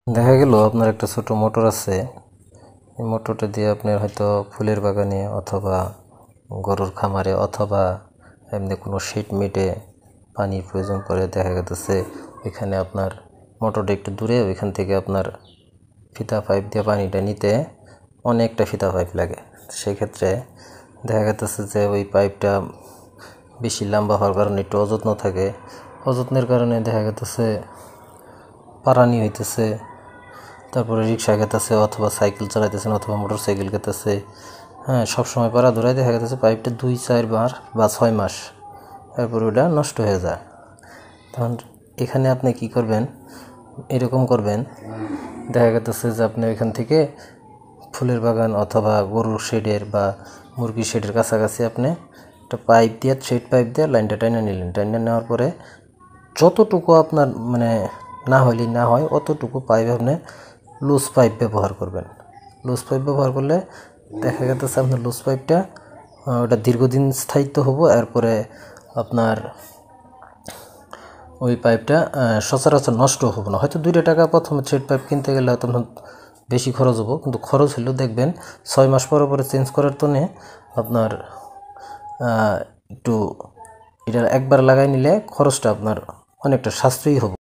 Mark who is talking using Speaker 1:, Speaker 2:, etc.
Speaker 1: দেখা গেল আপনার একটা ছোট মোটর আছে। এই মোটরটা দিয়ে আপনার হয়তো ফুলের বাগানে অথবা গরুর খামারে অথবা এমনি কোনো শীট মিটে পানির প্রয়োজন পড়ে। দেখা গেছে এখানে আপনার মোটরটা একটু দূরে, ওইখান থেকে আপনার ফিতা পাইপ দিয়ে পানিটা নিতে অনেকটা ফিতা পাইপ লাগে। সেক্ষেত্রে দেখা গেছে যে ওই পাইপটা বেশি লম্বা হওয়ার কারণে একটু অযত্ন থাকে। অযত্নের কারণে দেখা গেছে পারানি হইতেছে, তারপরে রিক্সা খেতেছে অথবা সাইকেল চালাইতেছেন অথবা মোটর সাইকেল খেতেছে। হ্যাঁ, সবসময় পাড়া ধরায় দেখা গেছে পাইপটা 2-4 বার বা 6 মাস এরপর ওটা নষ্ট হয়ে যায়। তখন এখানে আপনি কি করবেন, এরকম করবেন, দেখা গেছে যে আপনি এখান থেকে ফুলের বাগান অথবা গরুর শেডের বা মুরগির শেডের কাছাকাছি আপনি একটা পাইপ দিয়ে, থ্রেড পাইপ দিয়ে লাইনটা টাইনা নিলেন। টাইনা নেওয়ার পরে যতটুকু আপনার না হইলেই না হয় অতটুকু পাইপ আপনি লুজ পাইপ ব্যবহার করবেন। লুজ পাইপ ব্যবহার করলে দেখা গেছে আপনার লুজ পাইপটা ওটা দীর্ঘদিন স্থায়িত্ব হবো। এরপরে আপনার ওই পাইপটা সচরাচর নষ্ট হবো না। হয়তো 2 টাকা প্রথমে থ্রেড পাইপ কিনতে গেলে হয়তো বেশি খরচ হবো, কিন্তু খরচ হলেও দেখবেন 6 মাস পরে পরে চেঞ্জ করার জন্যে আপনার একটু এটা একবার লাগাই নিলে খরচটা আপনার অনেকটা সাশ্রয়ী হবে।